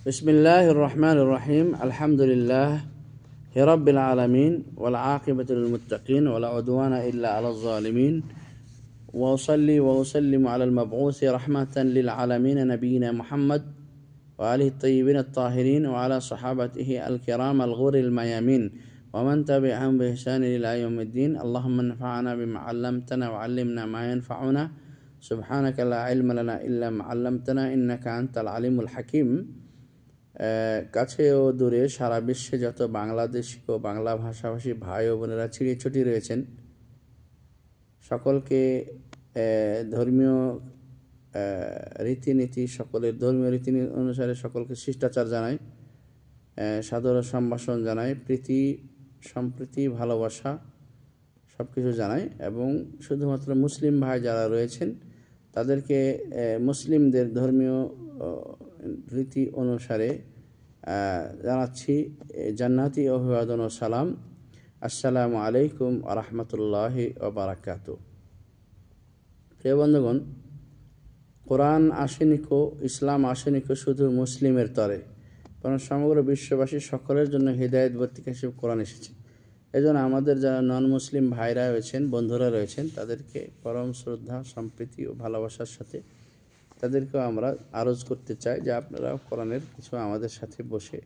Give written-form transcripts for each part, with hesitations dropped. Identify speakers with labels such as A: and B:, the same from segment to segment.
A: بسم الله الرحمن الرحيم. الحمد لله رب العالمين والعاقبة للمتقين ولا عدوان إلا على الظالمين، وأصلي وأسلم على المبعوث رحمة للعالمين نبينا محمد وآله الطيبين الطاهرين وعلى صحابته الكرام الغر الميامين ومن تبعهم بإحسان إلى يوم الدين. اللهم انفعنا بما علمتنا وعلمنا ما ينفعنا. سبحانك لا علم لنا إلا ما علمتنا إنك أنت العليم الحكيم. কাছে ও দূরে সারা বিশ্বে যত বাংলাদেশি ও বাংলা ভাষাভাষী ভাই ও বোনেরা ছিটিয়ে রয়েছেন, সকলকে ধর্মীয় রীতিনীতি অনুসারে সকলকে শিষ্টাচার জানাই, সাদর সম্ভাষণ জানাই, প্রীতি সম্প্রীতি ভালোবাসা সব কিছু জানাই। এবং শুধুমাত্র মুসলিম ভাই যারা রয়েছেন তাদেরকে মুসলিমদের ধর্মীয় রীতি অনুসারে জানাচ্ছি জান্নাতি অভিবাদন ও সালাম। আসসালামু আলাইকুম ওয়া রাহমাতুল্লাহি ওয়া বারাকাতুহু। প্রিয় বন্ধুগণ, কোরআন আসেনিকো, ইসলাম আসেনিকো শুধু মুসলিমের তরে, কারণ সমগ্র বিশ্ববাসী সকলের জন্য হৃদায়ত বর্তিকা হিসেবে কোরআন এসেছে। এজন্য আমাদের যারা নন মুসলিম ভাইরা রয়েছেন, বন্ধুরা রয়েছেন, তাদেরকে পরম শ্রদ্ধা, সম্প্রীতি ও ভালোবাসার সাথে তাদেরকেও আমরা আরজ করতে চাই যে আপনারা কোরআনের কিছু আমাদের সাথে বসে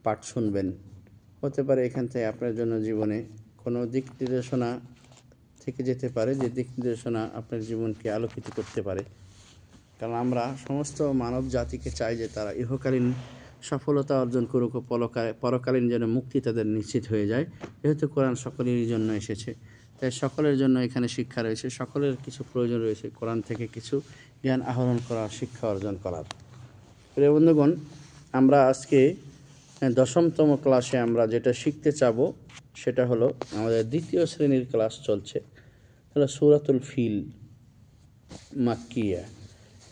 A: পাঠ শুনবেন। হতে পারে এখান থেকে আপনার জন্য জীবনে কোনো দিক নির্দেশনা থেকে যেতে পারে, যে দিক নির্দেশনা আপনার জীবনকে আলোকিত করতে পারে। কারণ আমরা সমস্ত মানব জাতিকে চাই যে তারা ইহকালীন সফলতা অর্জন করুক ও পরকালীন যেন মুক্তি তাদের নিশ্চিত হয়ে যায়। যেহেতু কোরআন সকলেরই জন্য এসেছে, তাই সকলের জন্য এখানে শিক্ষা রয়েছে, সকলের কিছু প্রয়োজন রয়েছে কোরআন থেকে কিছু জ্ঞান আহরণ করার, শিক্ষা অর্জন করার। প্রিয় বন্ধুগণ, আমরা আজকে 10তম ক্লাসে আমরা যেটা শিখতে চাব সেটা হলো আমাদের 2য় শ্রেণীর ক্লাস চলছে, হলো সূরাতুল ফিল মাক্কিয়া।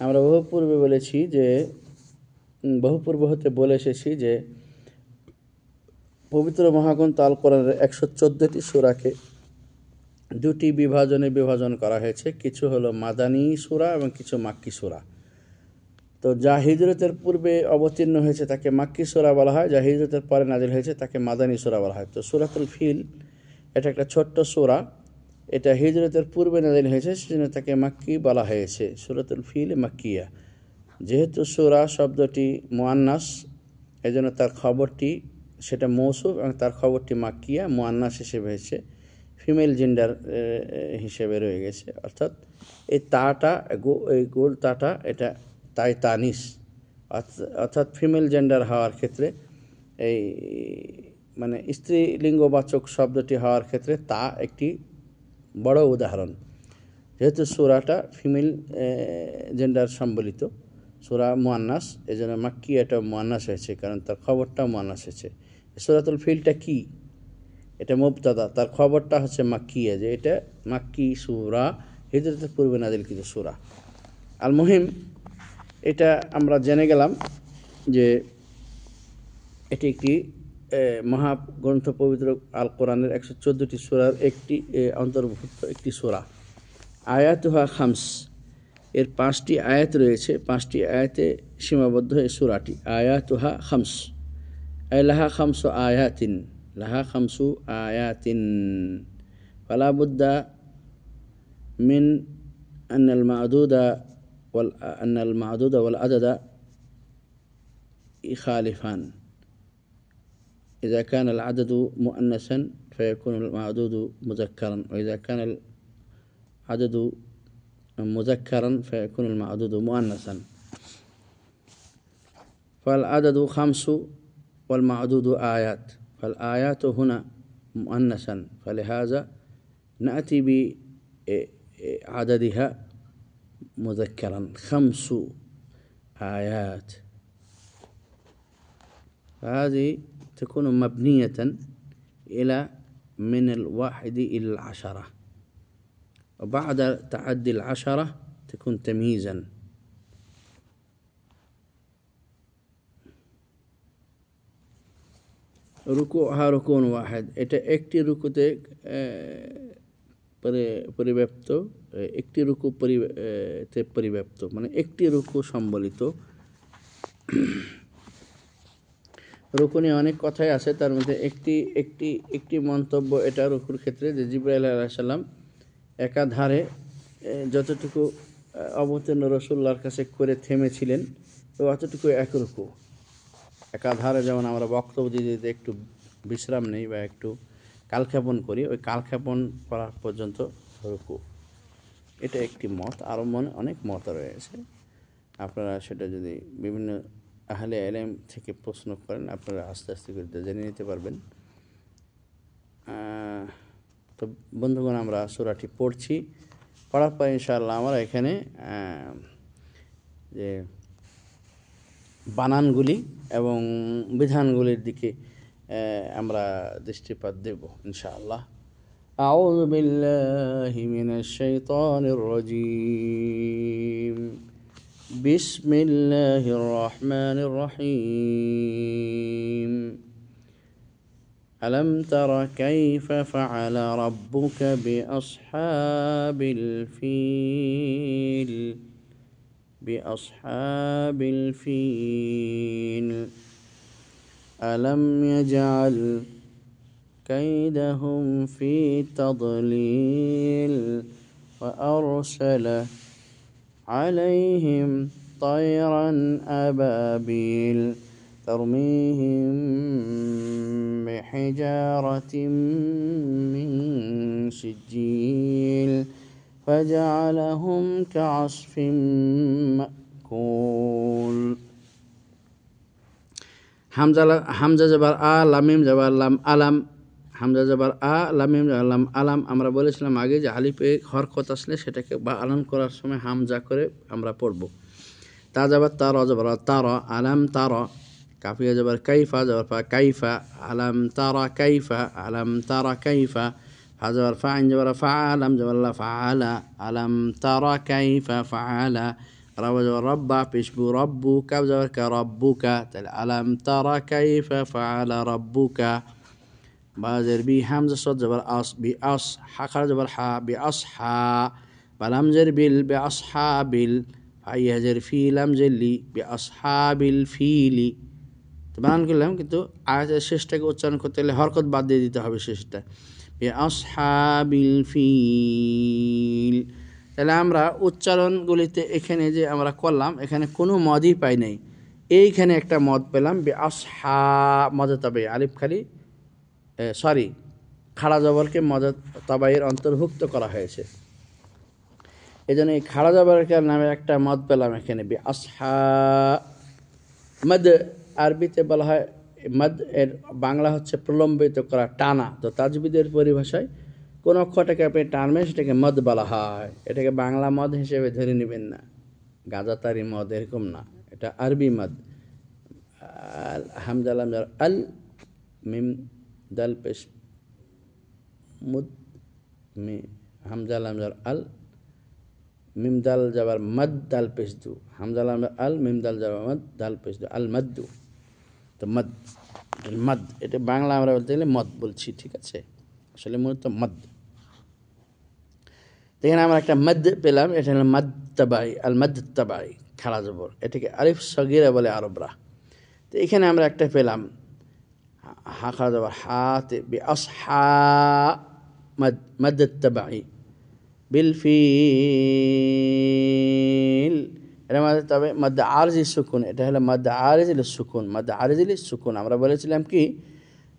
A: আমরা বহু পূর্বে হতে বলে এসেছি যে পবিত্র মহাগ্রন্থ আল কোরআনের 114টি সূরাকে দুটি বিভাজন করা হয়েছে। কিছু হলো মাদানী সূরা এবং কিছু মাক্কি সূরা। তো যা হিজরতের পূর্বে অবতীর্ণ হয়েছে তাকে মাক্কি সূরা বলা হয়, যা হিজরতের পরে নাজিল হয়েছে তাকে মাদানী সূরা বলা হয়। তো সূরাতুল ফিল এটা একটা ছোট্ট সূরা, এটা হিজরতের পূর্বে নাজিল হয়েছে, সেজন্য তাকে মাক্কি বলা হয়েছে, সূরাতুল ফিল মাক্কিয়া। যেহেতু সূরা শব্দটি মুআন্নাস, এজন্য তার খবরটি সেটা মৌসুফ এবং তার খবরটি মাক্কিয়া, মুআন্নাস হিসেবে হয়েছে, ফিমেল জেন্ডার হিসেবে রয়ে গেছে। অর্থাৎ এই তাটা, এই গোল তাটা, এটা তাই তানিস, অর্থাৎ ফিমেল জেন্ডার হওয়ার ক্ষেত্রে, এই মানে স্ত্রীলিঙ্গবাচক শব্দটি হওয়ার ক্ষেত্রে তা একটি বড় উদাহরণ। যেহেতু সূরাটা ফিমেল জেন্ডার সম্বলিত, সূরা মুআন্নাস, এজন্য মাক্কি এটা মুআন্নাস হয়েছে, কারণ তার খবরটা মুআন্নাস হয়েছে। সূরাতুল ফিলটা কি? এটা মুবতাদা, তার খবরটা হচ্ছে মাক্কিয়া, যে এটা মাক্কি সূরা, হিজরতের পূর্বে নাজিলকৃত সূরা। আল মুহিম, এটা আমরা জেনে গেলাম যে এটি একটি মহাগ্রন্থ পবিত্র আল কোরআনের 114টি সূরার একটি অন্তর্ভুক্ত একটি সূরা। আয়াতুহা খামস, এর 5টি আয়াত রয়েছে, 5টি আয়াতে সীমাবদ্ধ এই সূরাটি। আয়াতুহা খামস আই লাহা খামসু আয়াতিন, লাহা খামসু আয়াতিন ফালা বুদ্দা মিন আন্নাল মা'দুদা ওয়াল আদাদা ইখালিফান। إذا كان العدد مؤنثا فيكون المعدود مذكرا، وإذا كان العدد مذكرا فيكون المعدود مؤنثا. فالعدد 5 والمعدود آيات، فالآيات هنا مؤنثا، فلهذا نأتي بعددها مذكرا 5 آيات. فهذه تكون مبنية إلى من 1 إلى 10، وبعد تعدي 10 تكون تمييزا. রুকুহা রুকুন ওয়াহিদ, এটা একটি রুকুতে পরিব্যাপ্ত, একটি রুকু পরিব্যাপ্ত, মানে একটি রুকু সম্বলিত রুকু নিয়ে অনেক কথাই আছে, তার মধ্যে একটি মন্তব্য এটা রুকুর ক্ষেত্রে যে জিবরাইল আলাইহিস সালাম একাধারে যতটুকু অবতীর্ণ রাসূলুল্লাহর কাছে করে থেমেছিলেন তো অতটুকু এক রুকু। একাধারে যেমন আমরা বক্তব্য দিতে একটু বিশ্রাম নেই বা একটু কালক্ষেপণ করি, ওই কালক্ষেপণ করা পর্যন্ত রুকু। এটা একটি মত, আরও অনেক মত রয়েছে। আপনারা সেটা যদি বিভিন্ন আহলে ইলম থেকে প্রশ্ন করেন আপনারা আস্তে আস্তে করে জেনে নিতে পারবেন। তো বন্ধুগণ, আমরা সূরাটি পড়ছি, পড়ার পর ইনশাআল্লাহ আমরা এখানে যে বানানগুলি এবং বিধানগুলির দিকে আমরা দৃষ্টিপাত দেব ইনশাআল্লাহ। আউযু বিল্লাহি মিনাশ শাইতানির রাজীম। বিসমিল্লাহির রহমানির রহিম। ألم تر كيف فعل ربك بأصحاب الفيل بأصحاب الفيل ألم يجعل كيدهم في تضليل وأرسل عليهم طيرا أبابيل ترميهم بحجارة من سجيل فجعلهم كعصف مأكول। হামজা জবর আ, লামিম জবর লাম, আলাম। হামজা জবর আ, লামিম জবর লাম, আলাম। আমরা বলেছিলাম আগে যে আলিফে হরকত আসলে সেটাকে বা আলান করার সময় হামজা করে আমরা পড়ব। তা জবর তা, র জবর তা, র, আলাম তা, র। কাফিয়া জবর কাইফা, জবর ফা, কাইফা, আলাম তারা কাইফা, আলাম তারা কাইফা। ফা জবর ফা, আইন জবর ফা, আলাম জবর লা, ফাআলা, আলাম তারা কাইফা ফাআলা। রাব জবর রব্বা, পেশবু রব্বু, কাব জবর কা, রব্বুকা, তাহলে আলাম তারা কাইফা ফাআলা রব্বুকা। বাজের বি, হামজা সদ জবর আস, বি আস, হাকার জবর হা, বি আস হা। বালাম জের বিল, বি আস হা বিল। ফাইয়াজের ফি, লাম জেলি, বি আস হা বিল ফিলি। তো বানান করলাম, কিন্তু আয়াতের শেষটাকে উচ্চারণ করতে গেলে হরকত বাদ দিয়ে দিতে হবে শেষটা, বি আসহাবিল ফিল। তাহলে আমরা উচ্চারণগুলিতে এখানে যে আমরা করলাম এখানে কোনো মদই পাই নাই, এইখানে একটা মদ পেলাম, বি আসহা মদে তবে আলিফ খালি সরি খাড়া জবরকে মদে তবাইয়ের অন্তর্ভুক্ত করা হয়েছে, এই জন্য এই খাড়া জবরের নামে একটা মদ পেলাম এখানে, বি আসহা। মদ আরবিতে বলা হয় মদ, এর বাংলা হচ্ছে প্রলম্বিত করা, টানা। তো তাজবিদের পরিভাষায় কোন অক্ষরটাকে আপনি টানবেন সেটাকে মদ বলা হয়, এটাকে বাংলা মদ হিসেবে ধরে নেবেন না, গাজাতারি মদ এরকম না, এটা আরবি মদ। হামজা লাম জবর আল, মিম দাল পেশ মুদ, হামজা লাম জবর আল, মিম দাল জবর মদ, দাল পেশ দু, হামজা লাম আল, মিম দাল জবর মদ, দাল পেশ দু, আল মদ্দু। তো মদ, মদ এটা বাংলা আমরা বলতে গেলে মদ বলছি, ঠিক আছে, আসলে মূলত মদ। এখানে আমরা একটা মদ পেলাম, এটা হলো মদ তাবাই, আল মদ তাবাই, খাড়া জবর, এটাকে আলিফ সগীরা বলে আরবরা। তো এখানে আমরা একটা পেলাম হা খাড়া জবর হাতে, বি আসহা মদ, মদ তাবাই বিল ফিল। এটা মধ্যে তবে মধ্যে আরজি সুকুন, এটা হলো মধ্যে আরজিল সুকুন, মধ্যে আরজিল সুকুন। আমরা বলেছিলাম কি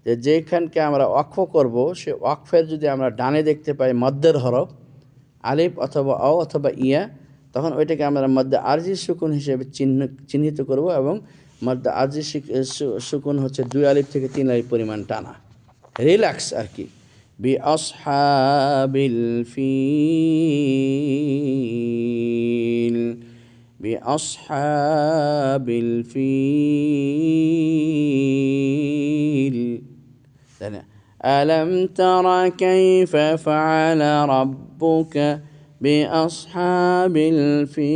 A: যে যেখানকে আমরা ওয়াকফ করব সে ওয়াকফের যদি আমরা ডানে দেখতে পাই মধ্যের হরফ আলিফ অথবা অ অথবা ইয়া, তখন ওইটাকে আমরা মধ্যে আরজি সুকুন হিসেবে চিহ্নিত করব, এবং মধ্যে আরজি সুকুন হচ্ছে 2 আলিফ থেকে 3 আলিফ পরিমাণ টানা, রিল্যাক্স আর কি। বি আসহাবিল ফিল, بأصحاب الفيل. ألم تر كيف فعل ربك بأصحاب الفيل.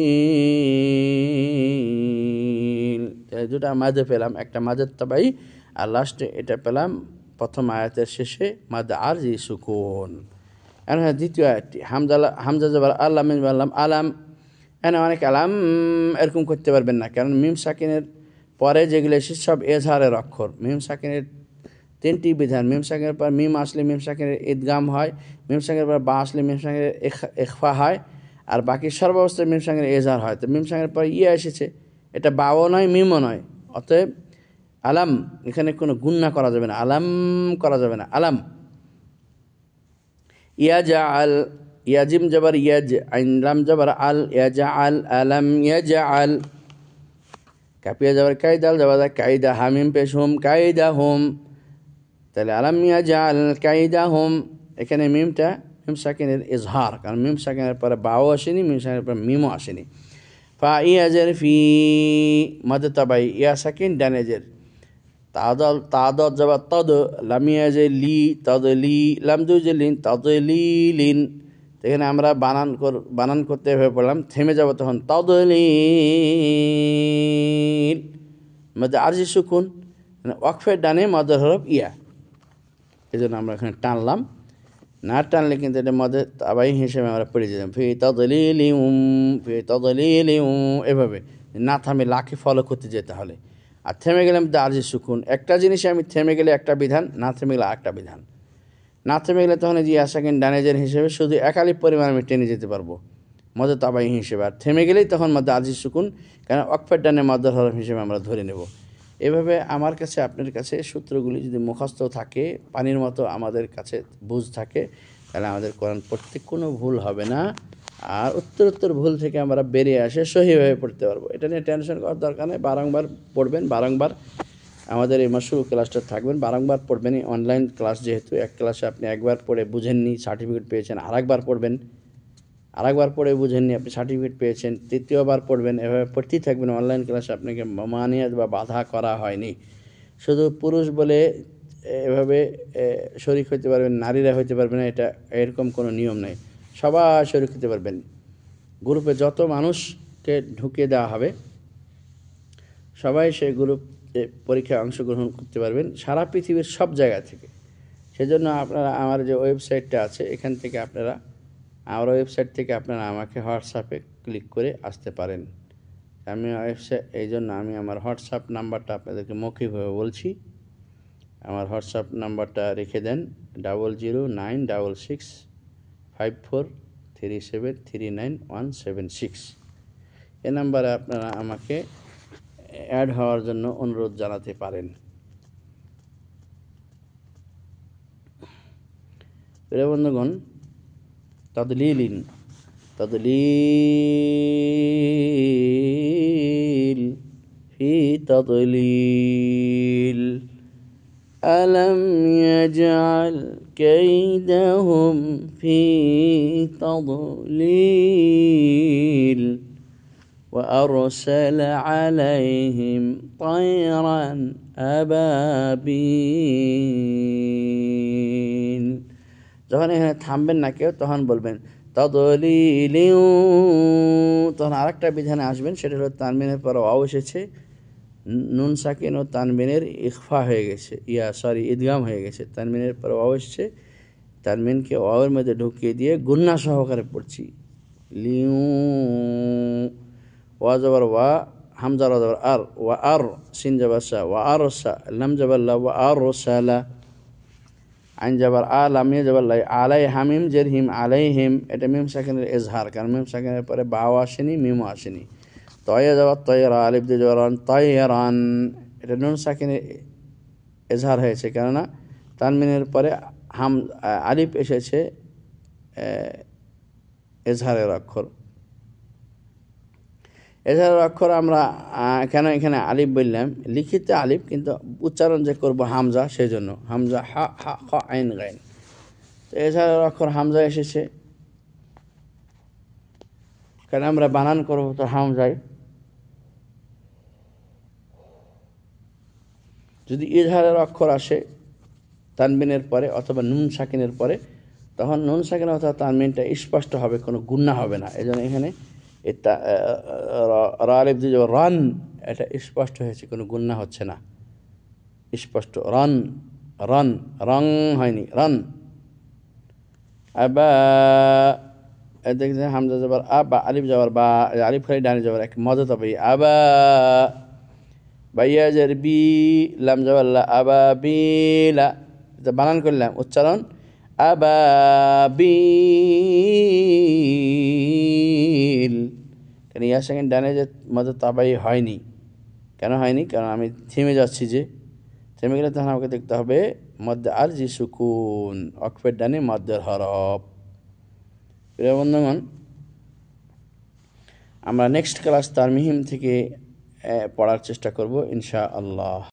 A: দুটা মাঝে পেলাম, একটা মাঝের তবাই আর লাস্টে এটা পেলাম প্রথম আয়াতের শেষে মাদ আরজি সুকুন। আর দ্বিতীয় আয়াতটি হামজা জবর আল্লাহ, মিম আল্লাম, আলাম। এখানে অনেক আলাম এরকম করতে পারবেন না, কারণ মিম সাকিনের পরে যেগুলো এসে সব এজহারের অক্ষর। মিম সাকিনের তিনটি বিধান। মিম সাকিনের পর মিম আসলে মিম সাকিনের ইদগাম হয়, মিম সাকিনের পর বা আসলে মিম সাকিনের ইখফা হয়, আর বাকি সর্বাবস্থায় মিম সাকিনের এজহার হয়। তো মিম সাকিনের পর ইয়া এসেছে, এটা বাও নয় মিমও নয়, অতএব আলাম এখানে কোনো গুন্না করা যাবে না, আলাম করা যাবে না, আলাম। ইয়াজআল, ইয়াজিম জবর ইয়াজ, আইন লাম জবর আল, ইয়াজআল, আলাম ইয়াজআল। কাপিয়া জবর কায়দাল জবর কায়দা, হামিম পেশ হুম, কায়দা হুম। তাহলে আলাম ইয়াজআল কায়দাহুম, এখানে মিমটা মিম সাকিনের ইজহার, কারণ মিম সাকিনের পরে বাও আসেনি, মিম সাকিনের পরে মিমও আসেনি। ফা ইয়াজের ফি, মদ তাবাই, ইয়া সাকিন ডানেজের। তাদ জবর তদ, লাম ইয়াজে লি, তদ লি, লাম দুজে লিন, তদ লি লিন। এখানে আমরা বানান করতে হয়ে পড়লাম, থেমে যাব তখন তদ লিন, মধ্যে আরজি সুকুন, ওয়াকফের ডানে মদের হরফ ইয়া, এই জন্য আমরা এখানে টানলাম। না টানলে কিন্তু এটা মধ্যে তাবাই হিসেবে আমরা পড়ে যেতাম, ফি তাদলিলিউম, ফি তাদলিলিউম, এভাবে না থামে লাকে ফলো করতে যেতে হলে। আর থেমে গেলাম দার্জি সুকুন, একটা জিনিসে আমি থেমে গেলে একটা বিধান, না থেমে গেলে আরেকটা বিধান। না থেমে গেলে তখন যে আসাকিন ডানেজের হিসেবে শুধু একালিপ পরিমাণ আমি টেনে যেতে পারবো মধ্যে তাবাই হিসেবে। আর থেমে গেলেই তখন মধ্যে আরজি সুকুন, কারণ ওয়াকফের ডানে মদের হরফ হিসেবে আমরা ধরে নেব। এভাবে আমার কাছে আপনার কাছে সূত্রগুলি যদি মুখস্থ থাকে, পানির মতো আমাদের কাছে বুঝ থাকে, তাহলে আমাদের কোরআন পড়তে কোনো ভুল হবে না। আর উত্তর ভুল থেকে আমরা বেরিয়ে আসে সহিভাবে পড়তে পারবো। এটা নিয়ে টেনশন করার দরকার নেই। বারংবার পড়বেন, বারংবার আমাদের এই মাসুর ক্লাসটা থাকবেন, বারংবার পড়বেন। অনলাইন ক্লাস যেহেতু, এক ক্লাসে আপনি একবার পড়ে বুঝেননি, সার্টিফিকেট পেয়েছেন, আরেকবার পড়বেন, আরেকবার পড়ে বুঝেননি, আপনি সার্টিফিকেট পেয়েছেন, তৃতীয়বার পড়বেন, এভাবে পড়তেই থাকবেন। অনলাইন ক্লাসে আপনাকে মানিয়াত বা বাধা করা হয়নি। শুধু পুরুষ বলে এভাবে শরিক হতে পারবেন, নারীরা হতে পারবে না, এটা এরকম কোনো নিয়ম নেই। সবাই শরিক হতে পারবেন। গ্রুপে যত মানুষকে ঢুকিয়ে দেওয়া হবে সবাই সেই গ্রুপে পরীক্ষায় অংশগ্রহণ করতে পারবেন, সারা পৃথিবীর সব জায়গা থেকে। সেজন্য আপনারা আমার যে ওয়েবসাইটটা আছে, এখান থেকে আপনারা, আমার ওয়েবসাইট থেকে আপনারা আমাকে হোয়াটসঅ্যাপে ক্লিক করে আসতে পারেন। আমি এই জন্য আমি আমার হোয়াটসঅ্যাপ নাম্বারটা আপনাদেরকে মৌখিকভাবে বলছি। আমার হোয়াটসঅ্যাপ নাম্বারটা রেখে দেন, 0096543739 এ নাম্বারে আপনারা আমাকে অ্যাড হওয়ার জন্য অনুরোধ জানাতে পারেন। প্রিয় বন্ধুগণ, তাদলিলিন, তাদলিল, ফি তাদলিল, আলম ইয়াজআল কাইদাহুম ফি তাদলিল, وأرسل عليهم طيرا أبابيل। যখন এখানে থামবেন না কেউ, তখন বলবেন তাদলিলিউ, তখন আরেকটা বিধানে আসবেন, সেটা হলো তানবিনের পর ওয়াও এসেছে, নুন সাকিন ও তানবিনের ইখফা হয়ে গেছে, ইদগাম হয়ে গেছে। তানবিনের পর ওয়াও এসেছে, তানবিনকে ওয়াওয়ের মধ্যে ঢুকিয়ে দিয়ে গুন্না সহকারে পড়ছি। লিউ, ওয়া জবর ওয়া, হামজা রা জবর আর, ওয়া আর, সিন জবর সা, ওয়া আর সা, লাম জবর লা, ওয়া আর সালা, আইন জবর আ, লাম ইয়া জবর লাই, আলাই হামিম জের হিম, আলাইহিম, এটা মিম সাকিনের ইজহার, কারণ মিম সাকিনের পরে বাও আসেনি, মিমও আসেনি। তয়া জবর তয়রা, আলিফ দিয়ে জবর তয়রান, এটা নুন সাকিনের ইজহার হয়েছে, কেননা তানবিনের পরে আলিফ এসেছে ইজহারের অক্ষর। এজহারের অক্ষর আমরা কেন এখানে আলিফ বললাম, লিখিত আলিফ, কিন্তু উচ্চারণ যে করব হামজা, সেই জন্য হামজা, হা হা খ আইন গাইন। তো এজহারের অক্ষর হামজা এসেছে, কেন আমরা বানান করবো তো হামজায়। যদি ইজহারের অক্ষর আসে তানবিনের পরে অথবা নুন সাকিনের পরে, তখন নুন সাকিন অথবা তানবিনটা স্পষ্ট হবে, কোনো গুন্না হবে না। এই জন্য এখানে রা আলিফ দিয়ে রান, এটা স্পষ্ট হয়েছে, কোনো গুন্না হচ্ছে না, স্পষ্ট। রান, রান, রং হয়নি, রান। আবা, দেখছেন হামজা জবর আ, বা আলিফ জবর বা, আলিফ খালি ডানে জবর এক, মজা তবে আবা, বাইয়াজের বি, লাম জবাল্লা আবাবিলা, এটা বানান করলাম, উচ্চারণ আবাবিল। কারণ ইয়ার সঙ্গে ডানে যে মধ্যে তাবাই হয়নি, কেন হয়নি? কারণ আমি থেমে যাচ্ছি, যে থেমে গেলে তখন আমাকে দেখতে হবে মধ্যে আর জি সুকুন, অক্ষের ডানে মধ্যের হরফ। প্রিয় বন্ধুগণ, আমরা নেক্সট ক্লাস তারমিহিম থেকে পড়ার চেষ্টা করব ইনশাআল্লাহ।